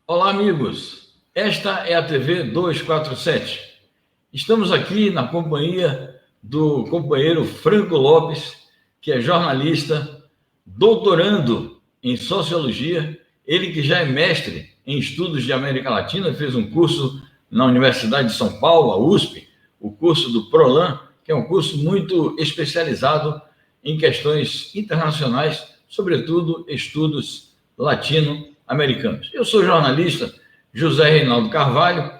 Olá, amigos. Esta é a TV 247. Estamos aqui na companhia do companheiro Franco Lopes, que é jornalista, doutorando em sociologia, ele que já é mestre em estudos de América Latina, fez um curso na Universidade de São Paulo, a USP, o curso do PROLAN, que é um curso muito especializado em questões internacionais, sobretudo estudos latino-americanos. Eu sou jornalista José Reinaldo Carvalho,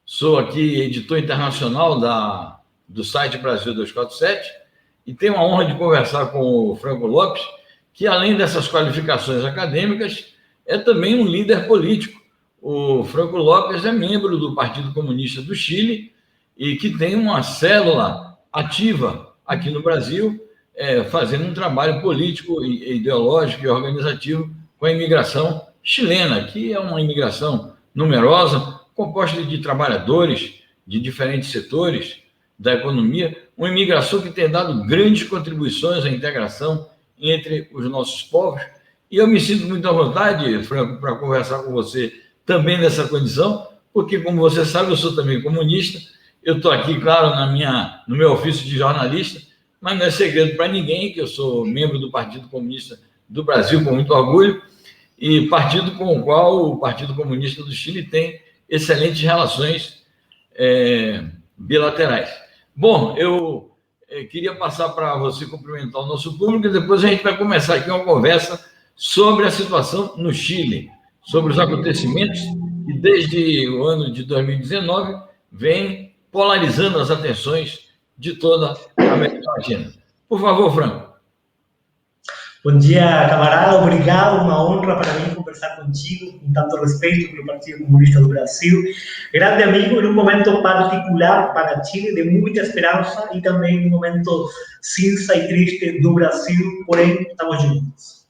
sou aqui editor internacional do site Brasil 247 e tenho a honra de conversar com o Franco Lopes, que além dessas qualificações acadêmicas, é também um líder político. O Franco Lopes é membro do Partido Comunista do Chile e que tem uma célula ativa aqui no Brasil, fazendo um trabalho político, ideológico e organizativo com a imigração chilena, que é uma imigração numerosa, composta de trabalhadores de diferentes setores da economia, uma imigração que tem dado grandes contribuições à integração entre os nossos povos. E eu me sinto muito à vontade, Franco, para conversar com você também nessa condição, porque, como você sabe, eu sou também comunista. Eu estou aqui, claro, no meu ofício de jornalista, mas não é segredo para ninguém que eu sou membro do Partido Comunista do Brasil, com muito orgulho, e partido com o qual o Partido Comunista do Chile tem excelentes relações bilaterais. Bom, eu queria passar para você cumprimentar o nosso público e depois a gente vai começar aqui uma conversa sobre a situação no Chile, sobre os acontecimentos que desde o ano de 2019 vem polarizando as atenções de toda a América Latina. Por favor, Franco. Bom dia, camarada. Obrigado. Uma honra para mim conversar contigo, com tanto respeito pelo Partido Comunista do Brasil. Grande amigo, em um momento particular para Chile, de muita esperança, e também em um momento cinza e triste do Brasil, porém, estamos juntos.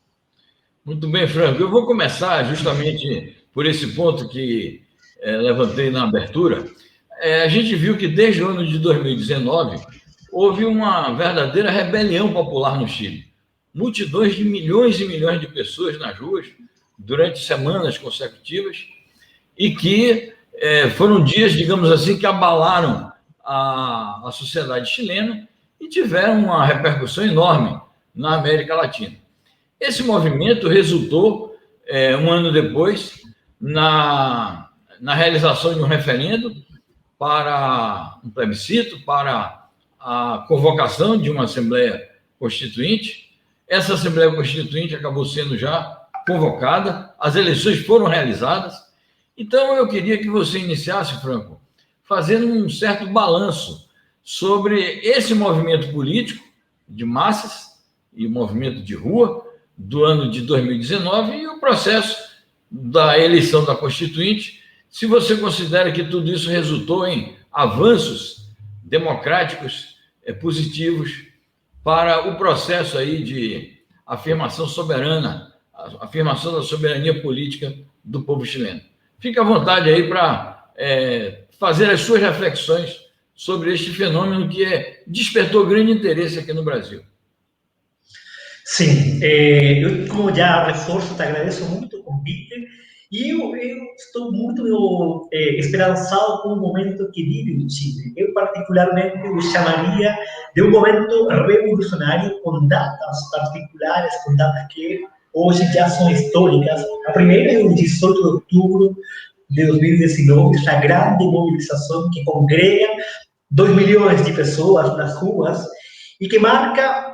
Muito bem, Franco. Eu vou começar justamente por esse ponto que levantei na abertura. A gente viu que desde o ano de 2019 houve uma verdadeira rebelião popular no Chile. Multidões de milhões e milhões de pessoas nas ruas durante semanas consecutivas e que foram dias, digamos assim, que abalaram a sociedade chilena e tiveram uma repercussão enorme na América Latina. Esse movimento resultou, um ano depois, na realização de um referendo para um plebiscito, para a convocação de uma Assembleia Constituinte. Essa Assembleia Constituinte acabou sendo já convocada, as eleições foram realizadas. Então, eu queria que você iniciasse, Franco, fazendo um certo balanço sobre esse movimento político de massas e movimento de rua do ano de 2019 e o processo da eleição da Constituinte, se você considera que tudo isso resultou em avanços democráticos positivos para o processo aí de afirmação soberana, afirmação da soberania política do povo chileno. Fique à vontade aí para fazer as suas reflexões sobre este fenômeno que despertou grande interesse aqui no Brasil. Sim, eu, como já reforço, te agradeço muito o convite e eu estou muito esperançado com o momento que vive o Chile. Eu, particularmente, o chamaria de um momento revolucionário com datas particulares, com datas que hoje já são históricas. A primeira é o 18 de outubro de 2019, essa grande mobilização que congrega 2 milhões de pessoas nas ruas e que marca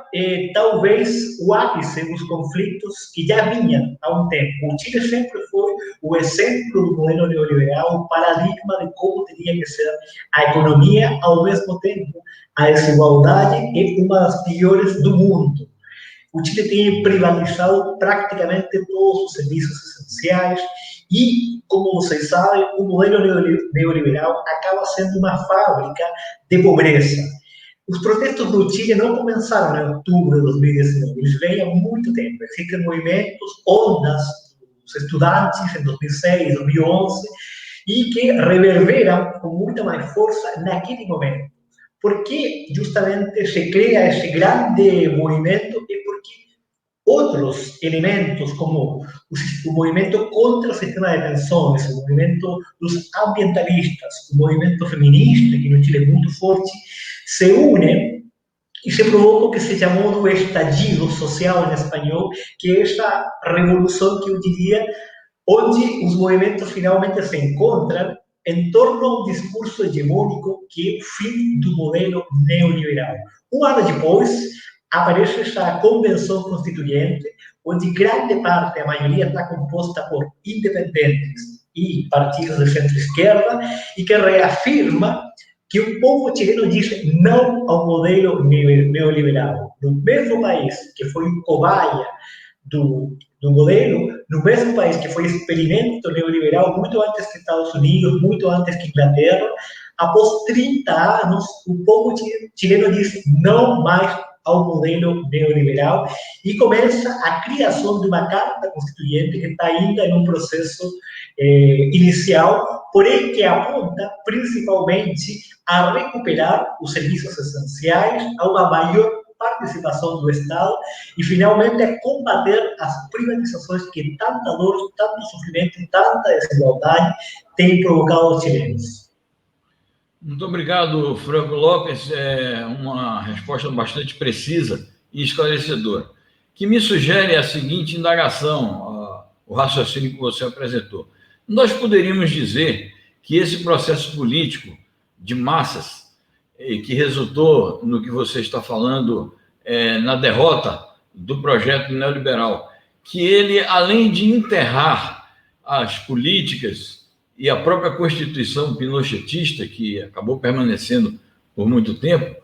talvez o ápice dos conflitos que já vinham há um tempo. O Chile sempre foi o exemplo do modelo neoliberal, o paradigma de como teria que ser a economia, ao mesmo tempo a desigualdade é uma das piores do mundo. O Chile tem privatizado praticamente todos os serviços essenciais e, como vocês sabem, o modelo neoliberal acaba sendo uma fábrica de pobreza. Os protestos do Chile não começaram em outubro de 2019, eles vêm há muito tempo. Existem movimentos, ondas dos estudantes em 2006, 2011, e que reverberam com muita mais força naquele momento. Por que justamente se cria esse grande movimento? É porque outros elementos, como o movimento contra o sistema de pensões, o movimento dos ambientalistas, o movimento feminista, que no Chile é muito forte, se unem e se provoca o que se chamou do estallido social em espanhol, que é esta revolução que eu diria, onde os movimentos finalmente se encontram em torno a um discurso hegemônico que é o fim do modelo neoliberal. Um ano depois, aparece esta convenção constituinte, onde grande parte, a maioria, está composta por independentes e partidos de centro-esquerda, e que reafirma que o povo chileno diz não ao modelo neoliberal. No mesmo país que foi cobaia do modelo, no mesmo país que foi experimento neoliberal muito antes que Estados Unidos, muito antes que Inglaterra, após 30 anos, o povo chileno diz não mais ao modelo neoliberal e começa a criação de uma carta constituinte que está ainda em um processo inicial, porém que aponta principalmente a recuperar os serviços essenciais, a uma maior participação do Estado e, finalmente, a combater as privatizações que tanta dor, tanto sofrimento e tanta desigualdade têm provocado aos chilenos. Muito obrigado, Franco Lopes. É uma resposta bastante precisa e esclarecedora, que me sugere a seguinte indagação, o raciocínio que você apresentou. Nós poderíamos dizer que esse processo político de massas, que resultou no que você está falando, na derrota do projeto neoliberal, que ele, além de enterrar as políticas e a própria Constituição pinochetista, que acabou permanecendo por muito tempo,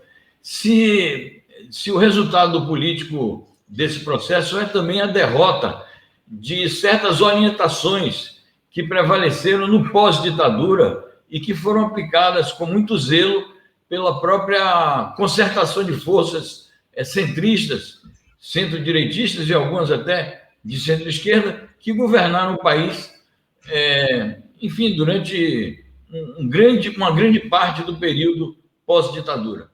se o resultado político desse processo é também a derrota de certas orientações que prevaleceram no pós-ditadura e que foram aplicadas com muito zelo pela própria concertação de forças centristas, centro-direitistas e algumas até de centro-esquerda, que governaram o país, enfim, durante uma grande parte do período pós-ditadura.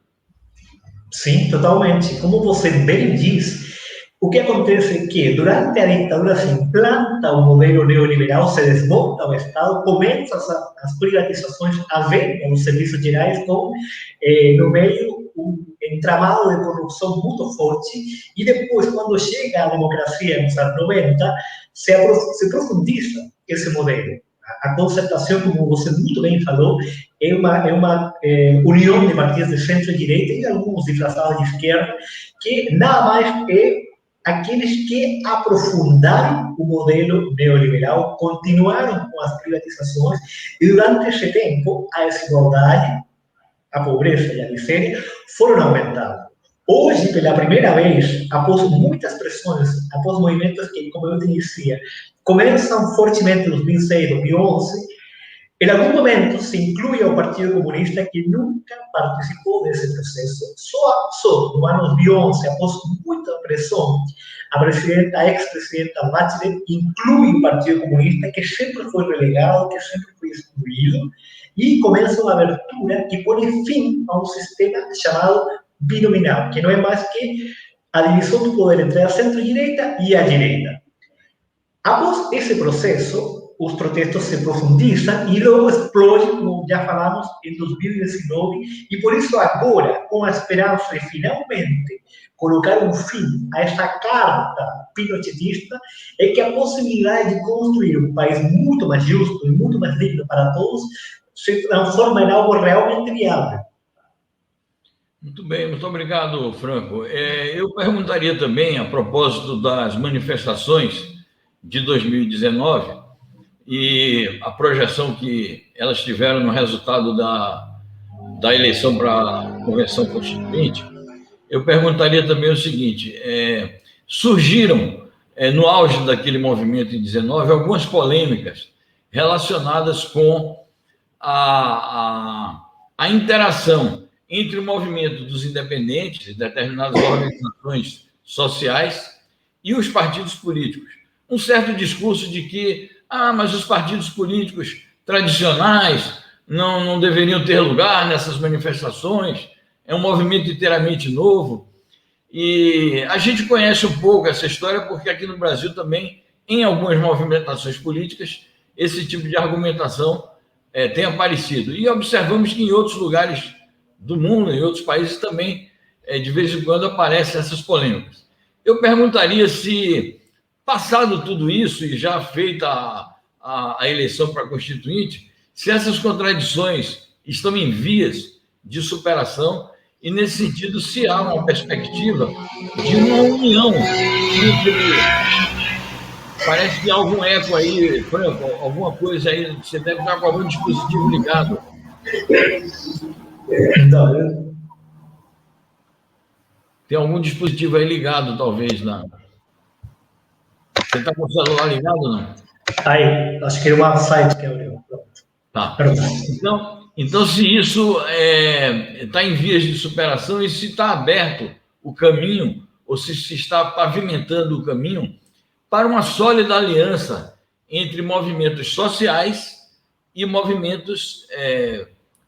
Sim, totalmente. Como você bem diz, o que acontece é que durante a ditadura se implanta o modelo neoliberal, se desmonta o Estado, começam as privatizações, a venda dos serviços gerais com, no meio, um entramado de corrupção muito forte, e depois, quando chega a democracia nos anos 90, se profundiza esse modelo. A concertação, como você muito bem falou, é uma união de partidos de centro-direita e alguns disfarçados de esquerda, que nada mais é aqueles que aprofundaram o modelo neoliberal, continuaram com as privatizações, e durante esse tempo a desigualdade, a pobreza e a miséria foram aumentando. Hoje, pela primeira vez, após muitas pressões, após movimentos que, como eu dizia, começam fortemente em 2006, 2011, em algum momento se inclui o Partido Comunista, que nunca participou desse processo. Só no ano 2011, após muita pressão, a ex-presidenta Bachelet inclui o Partido Comunista, que sempre foi relegado, que sempre foi excluído, e começa uma abertura que põe fim a um sistema chamado binominal, que não é mais que a divisão do poder entre a centro-direita e a direita. Após esse processo, os protestos se profundizam e logo explodem, como já falamos, em 2019, e por isso agora, com a esperança de finalmente colocar um fim a esta carta pinochetista, é que a possibilidade de construir um país muito mais justo e muito mais digno para todos se transforma em algo realmente viável. Muito bem, muito obrigado, Franco. Eu perguntaria também, a propósito das manifestações de 2019 e a projeção que elas tiveram no resultado da eleição para a Convenção Constituinte, eu perguntaria também o seguinte: surgiram, no auge daquele movimento em 19, algumas polêmicas relacionadas com a interação entre o movimento dos independentes e determinadas organizações sociais e os partidos políticos. Um certo discurso de que, mas os partidos políticos tradicionais não deveriam ter lugar nessas manifestações, é um movimento inteiramente novo. E a gente conhece um pouco essa história porque aqui no Brasil também, em algumas movimentações políticas, esse tipo de argumentação tem aparecido. E observamos que em outros lugares do mundo, em outros países também, de vez em quando aparecem essas polêmicas. Eu perguntaria se, passado tudo isso e já feita a eleição para constituinte, se essas contradições estão em vias de superação e, nesse sentido, se há uma perspectiva de uma união entre... Parece que há algum eco aí, Franco, alguma coisa aí, você deve estar com algum dispositivo ligado. Então, Tem algum dispositivo aí ligado, talvez, na... Você está com o celular ligado ou não? aí, acho que é o site que abriu. Tá. Perdão. Então, se isso está em vias de superação e se está aberto o caminho, ou se está pavimentando o caminho para uma sólida aliança entre movimentos sociais e movimentos,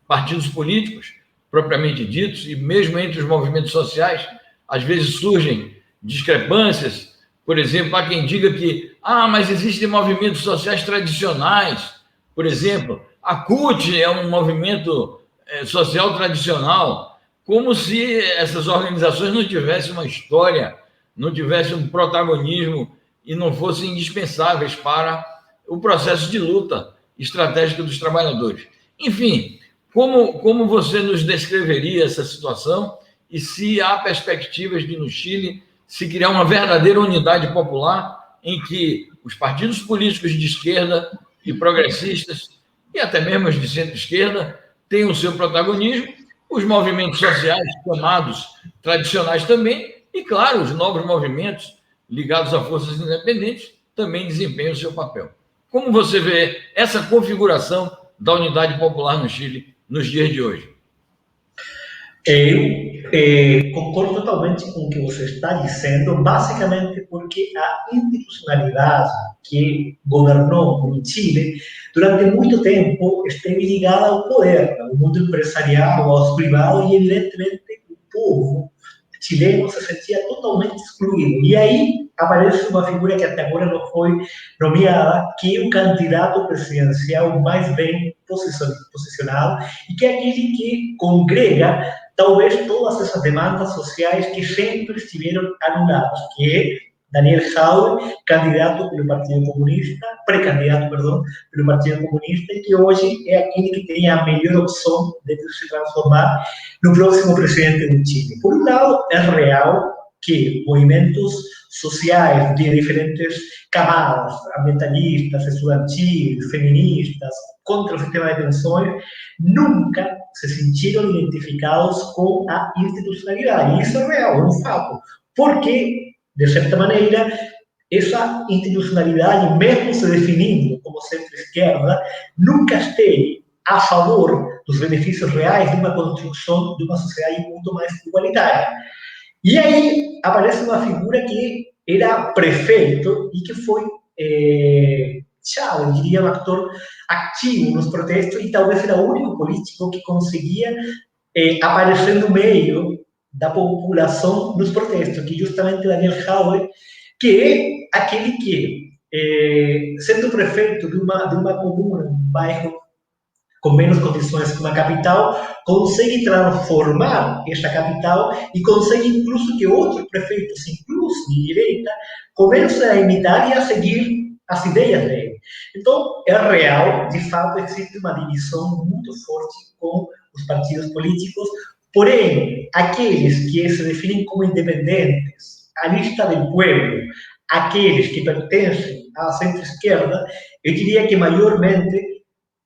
partidos políticos, propriamente ditos, e mesmo entre os movimentos sociais, às vezes surgem discrepâncias. Por exemplo, há quem diga que, mas existem movimentos sociais tradicionais, por exemplo, a CUT é um movimento social tradicional, como se essas organizações não tivessem uma história, não tivessem um protagonismo e não fossem indispensáveis para o processo de luta estratégica dos trabalhadores. Enfim, como você nos descreveria essa situação e se há perspectivas de, no Chile, se criar uma verdadeira unidade popular em que os partidos políticos de esquerda e progressistas, e até mesmo os de centro-esquerda, tenham o seu protagonismo, os movimentos sociais chamados tradicionais também, e, claro, os novos movimentos ligados a forças independentes também desempenham o seu papel. Como você vê essa configuração da unidade popular no Chile nos dias de hoje? Eu concordo totalmente com o que você está dizendo, basicamente porque a institucionalidade que governou no Chile durante muito tempo esteve ligada ao poder, ao mundo empresarial, aos privados, e evidentemente o povo chileno se sentia totalmente excluído. E aí aparece uma figura que até agora não foi nomeada, que é o candidato presidencial mais bem posicionado e que é aquele que congrega talvez todas essas demandas sociais que sempre estiveram anuladas, que é Daniel Jadwe, candidato pelo Partido Comunista, pré-candidato, perdão, pelo Partido Comunista, e que hoje é aquele que tem a melhor opção de se transformar no próximo presidente do Chile. Por um lado, é real que movimentos sociais de diferentes camadas, ambientalistas, estudantis, feministas, contra o sistema de pensões, nunca se sentiram identificados com a institucionalidade. E isso é real, é um fato. Porque, de certa maneira, essa institucionalidade, mesmo se definindo como centro-esquerda, nunca esteve a favor dos benefícios reais de uma construção de uma sociedade muito mais igualitária. E aí aparece uma figura que era prefeito e que foi, eu diria, um ator ativo nos protestos e talvez era o único político que conseguia aparecer no meio da população nos protestos, que justamente Daniel Jadwe, que é aquele que, sendo prefeito de uma comuna, um bairro com menos condições que uma capital, consegue transformar esta capital e consegue incluso que outros prefeitos, incluso de direita, comecem a imitar e a seguir as ideias dele. Então, é real, de fato, existe uma divisão muito forte com os partidos políticos, porém, aqueles que se definem como independentes, a lista do povo, aqueles que pertencem à centro-esquerda, eu diria que maiormente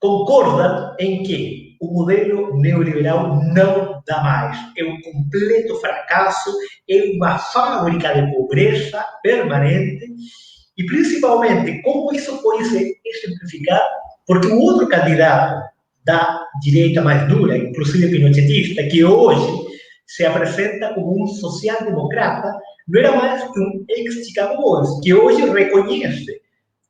concordam em que o modelo neoliberal não dá mais. É um completo fracasso, é uma fábrica de pobreza permanente e, principalmente, como isso pode se exemplificar, porque o outro candidato da direita mais dura, inclusive pinochetista, que hoje se apresenta como um social-democrata, não era mais que um ex-Chicago Boys, que hoje reconhece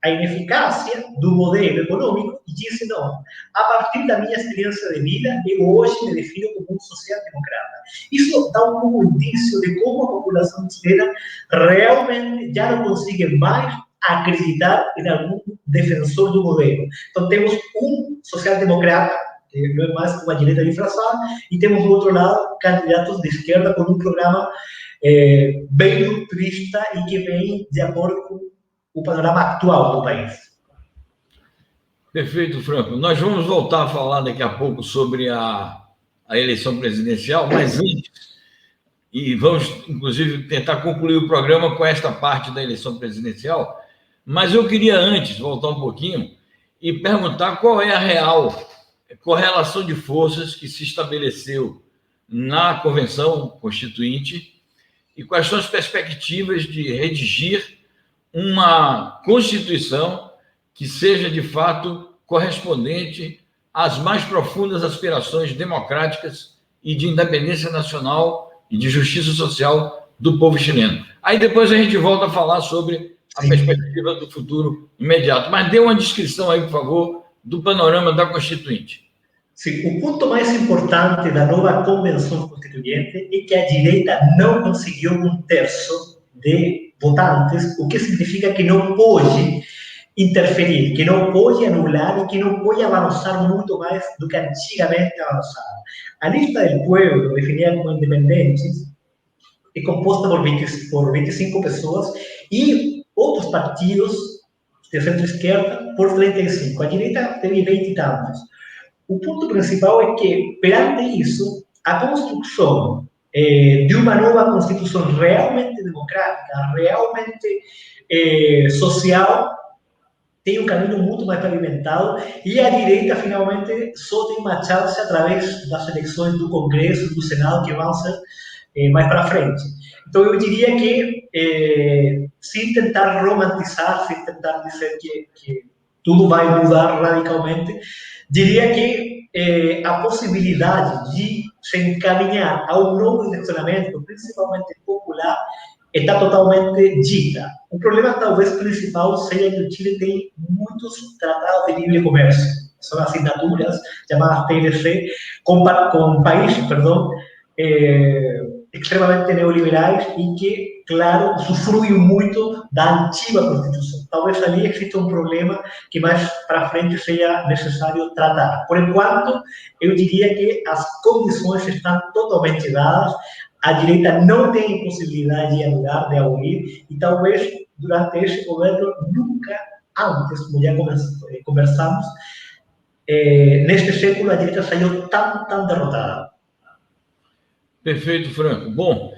a ineficácia do modelo econômico e disse, não, a partir da minha experiência de vida, eu hoje me defino como um social-democrata. Isso dá um pouco indício de como a população chilena realmente já não consegue mais acreditar em algum defensor do modelo. Então, temos um social-democrata, que não é mais uma direita disfarçada, e temos, do outro lado, candidatos de esquerda com um programa bem rupturista e que vem de acordo com o panorama atual do país. Perfeito, Franco. Nós vamos voltar a falar daqui a pouco sobre a eleição presidencial, mas antes, e vamos, inclusive, tentar concluir o programa com esta parte da eleição presidencial, mas eu queria antes voltar um pouquinho e perguntar qual é a real correlação de forças que se estabeleceu na Convenção Constituinte e quais são as perspectivas de redigir uma Constituição que seja, de fato, correspondente às mais profundas aspirações democráticas e de independência nacional e de justiça social do povo chileno. Aí depois a gente volta a falar sobre a perspectiva do futuro imediato. Mas dê uma descrição aí, por favor, do panorama da Constituinte. Sim, o ponto mais importante da nova Convenção Constituinte é que a direita não conseguiu um terço de votantes, o que significa que não pode interferir, que não pode anular e que não pode avançar muito mais do que antigamente avançava. A lista do pueblo, definida como independentes, é composta por 25 pessoas e outros partidos de centro-esquerda por 35. A direita teve 20 e tantos. O ponto principal é que, perante isso, a construção de uma nova Constituição realmente democrática, realmente social, tem um caminho muito mais pavimentado e a direita, finalmente, só tem uma chance através das eleições do Congresso e do Senado, que vão ser mais para frente. Então, eu diria que, sem tentar romantizar, sem tentar dizer que tudo vai mudar radicalmente, diria que a possibilidade de se encaminhar a um novo direcionamento, principalmente popular, está totalmente dita. O problema, talvez, principal seja que o Chile tem muitos tratados de livre comércio. São assinaturas chamadas TLC, com países, extremamente neoliberais e que, claro, usufruem muito da antiga Constituição. Talvez ali exista um problema que mais para frente seja necessário tratar. Por enquanto, eu diria que as condições estão totalmente dadas, a direita não tem possibilidade de anular, de abolir, e talvez durante este governo nunca antes, como já conversamos, neste século a direita saiu tão derrotada. Perfeito, Franco. Bom,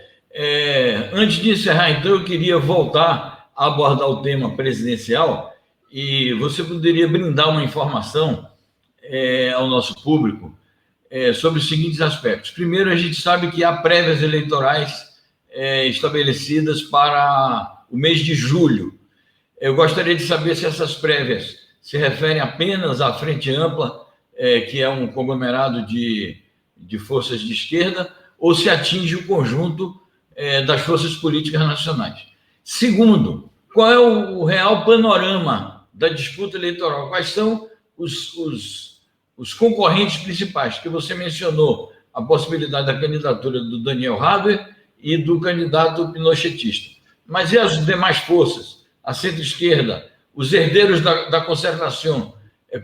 antes de encerrar, então, eu queria voltar a abordar o tema presidencial e você poderia brindar uma informação ao nosso público sobre os seguintes aspectos. Primeiro, a gente sabe que há prévias eleitorais estabelecidas para o mês de julho. Eu gostaria de saber se essas prévias se referem apenas à Frente Ampla, que é um conglomerado de forças de esquerda, ou se atinge o conjunto das forças políticas nacionais. Segundo, qual é o real panorama da disputa eleitoral? Quais são os concorrentes principais? Que você mencionou a possibilidade da candidatura do Daniel Haber e do candidato pinochetista. Mas e as demais forças? A centro-esquerda, os herdeiros da concertação,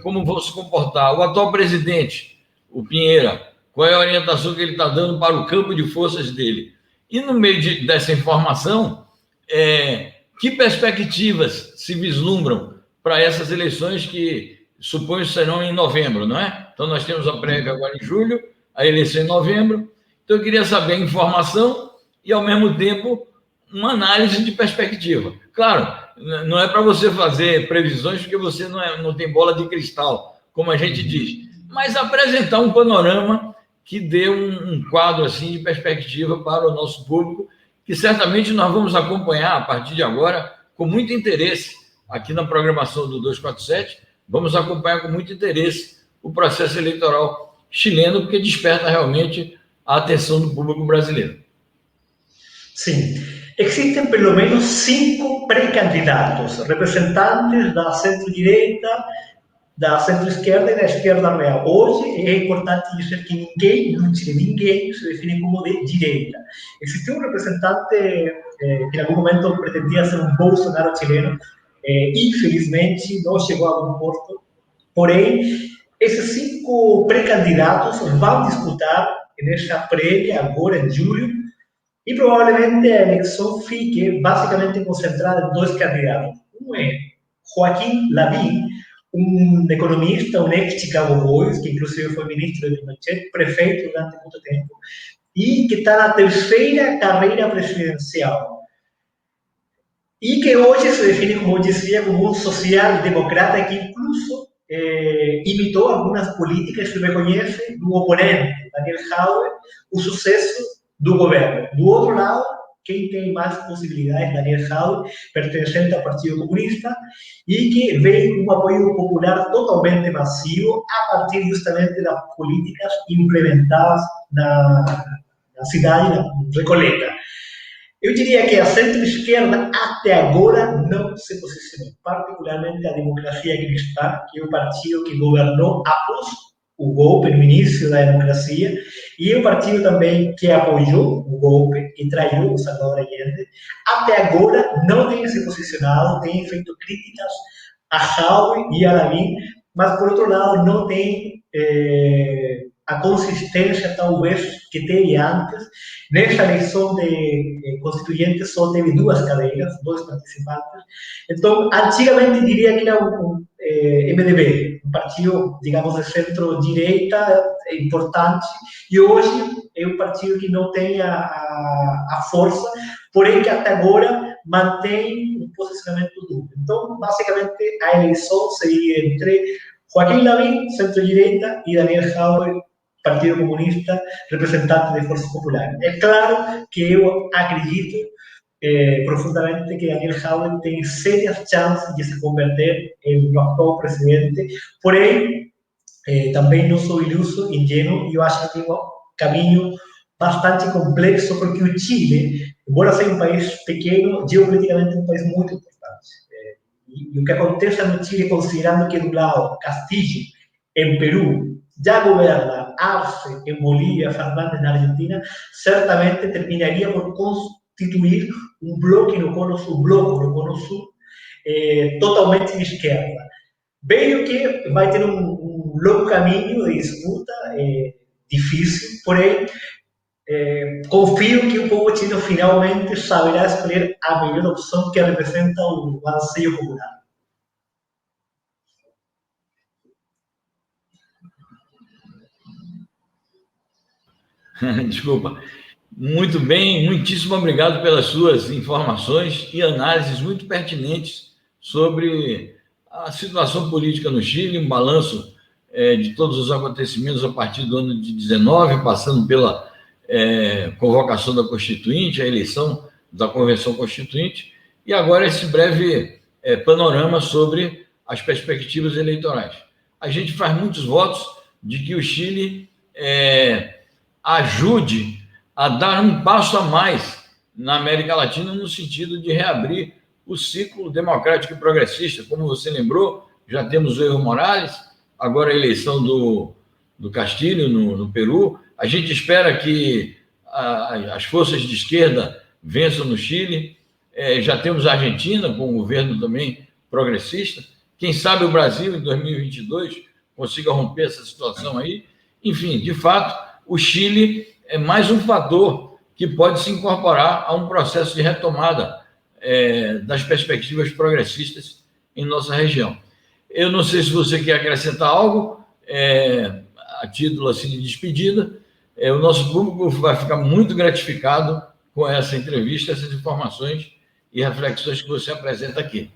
como vão se comportar? O atual presidente, o Pinheira, qual é a orientação que ele está dando para o campo de forças dele? E no meio dessa informação, que perspectivas se vislumbram para essas eleições que suponho serão em novembro, não é? Então, nós temos a prévia agora em julho, a eleição em novembro. Então, eu queria saber a informação e, ao mesmo tempo, uma análise de perspectiva. Claro, não é para você fazer previsões, porque você não tem bola de cristal, como a gente diz, mas apresentar um panorama que dê um quadro assim de perspectiva para o nosso público, que certamente nós vamos acompanhar a partir de agora com muito interesse aqui na programação do 247. Vamos acompanhar com muito interesse o processo eleitoral chileno, porque desperta realmente a atenção do público brasileiro. Sim. Existen pelo menos 5 pré-candidatos, representantes da centro-direita, da centro-esquerda e da esquerda real. Hoje é importante dizer que ninguém, no Chile, ninguém se define como de direita. Existiu um representante que em algum momento pretendia ser um Bolsonaro chileno, infelizmente não chegou a bom porto, porém, esses 5 pré-candidatos vão disputar nesta prévia agora em julho e provavelmente a eleição fique basicamente concentrada em 2 candidatos. Um é Joaquim Lavín, um economista, um ex-Chicago Boys, que inclusive foi ministro de Pinochet, prefeito durante muito tempo, e que está na terceira carreira presidencial. E que hoje se define, como eu dizia, como um social-democrata que incluso imitou algumas políticas e reconhece no oponente, Daniel Jadwe, o sucesso do governo. Do outro lado, quem tem mais possibilidades, Daniel Jadwe, pertencente ao Partido Comunista, e que veio com um apoio popular totalmente massivo a partir justamente das políticas implementadas na cidade, na Recoleta. Eu diria que a centro-esquerda até agora não se posicionou, particularmente a Democracia Cristã, que é o partido que governou após o golpe, no início da democracia, e é o partido também que apoiou o golpe e traiu o Salvador Allende. Até agora não tem se posicionado, tem feito críticas a Jadwe e a Lavín, mas por outro lado não tem a consistência talvez que teve antes. Nesta eleição de constituinte só teve 2 cadeiras, 2 participantes. Então, antigamente diria que era um MDB, um partido, digamos, de centro-direita importante, e hoje é um partido que não tem a força, porém que até agora mantém um posicionamento duro. Então, basicamente, a eleição seria entre Joaquim Lavín, centro-direita, e Daniel Jadwe, Partido Comunista, representante de Força Popular. É claro que eu acredito profundamente que Daniel Jadwe tem sérias chances de se converter em atual presidente, porém, também não sou iluso, ingênuo, e eu acho que tem um caminho bastante complexo, porque o Chile, embora seja um país pequeno, geopoliticamente é um país muito importante. E o que acontece no Chile, considerando que do lado Castillo, em Peru, já governa Arce em Bolívia, Fernández na Argentina, certamente terminaria por constituir um bloco no Cono Sul, totalmente de esquerda. Vejo que vai ter um longo caminho de disputa, difícil, porém, confio que o povo chileno finalmente saberá escolher a melhor opção que representa o anseio popular. Desculpa. Muito bem, muitíssimo obrigado pelas suas informações e análises muito pertinentes sobre a situação política no Chile, um balanço de todos os acontecimentos a partir do ano de 19, passando pela convocação da Constituinte, a eleição da Convenção Constituinte, e agora esse breve panorama sobre as perspectivas eleitorais. A gente faz muitos votos de que o Chile ajude a dar um passo a mais na América Latina no sentido de reabrir o ciclo democrático e progressista. Como você lembrou, já temos o Evo Morales, agora a eleição do Castillo no Peru. A gente espera que as forças de esquerda vençam no Chile. Já temos a Argentina com um governo também progressista. Quem sabe o Brasil, em 2022, consiga romper essa situação aí. Enfim, de fato, o Chile é mais um fator que pode se incorporar a um processo de retomada das perspectivas progressistas em nossa região. Eu não sei se você quer acrescentar algo, a título assim, de despedida. O nosso público vai ficar muito gratificado com essa entrevista, essas informações e reflexões que você apresenta aqui.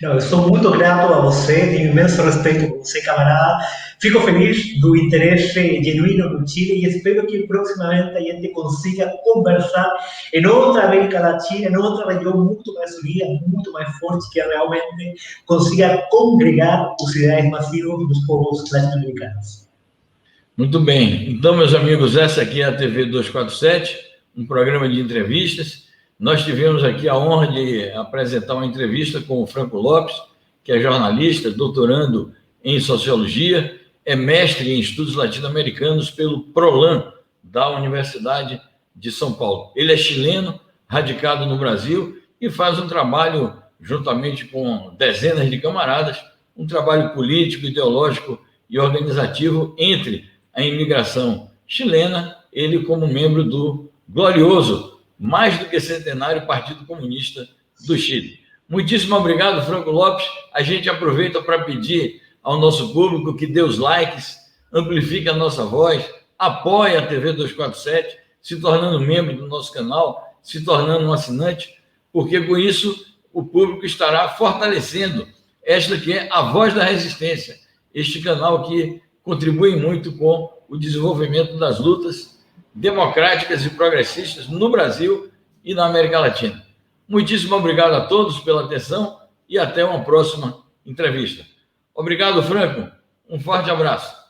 Não, eu sou muito grato a você, tenho imenso respeito por você, camarada. Fico feliz do interesse genuíno no Chile e espero que proximamente a gente consiga conversar em outra América Latina, em outra região muito mais unida, muito mais forte, que realmente consiga congregar os ideais massivos dos povos latino-americanos. Muito bem. Então, meus amigos, essa aqui é a TV 247, um programa de entrevistas. nós tivemos aqui a honra de apresentar uma entrevista com o Franco Lopes, que é jornalista, doutorando em Sociologia, é mestre em Estudos Latino-Americanos pelo PROLAN, da Universidade de São Paulo. Ele é chileno, radicado no Brasil, e faz um trabalho, juntamente com dezenas de camaradas, um trabalho político, ideológico e organizativo entre a imigração chilena, ele como membro do glorioso, mais do que centenário Partido Comunista do Chile. Muitíssimo obrigado, Franco Lopes. A gente aproveita para pedir ao nosso público que dê os likes, amplifique a nossa voz, apoie a TV 247, se tornando membro do nosso canal, se tornando um assinante, porque com isso o público estará fortalecendo esta que é a Voz da Resistência, este canal que contribui muito com o desenvolvimento das lutas democráticas e progressistas no Brasil e na América Latina. Muitíssimo obrigado a todos pela atenção e até uma próxima entrevista. Obrigado, Franco. Um forte abraço.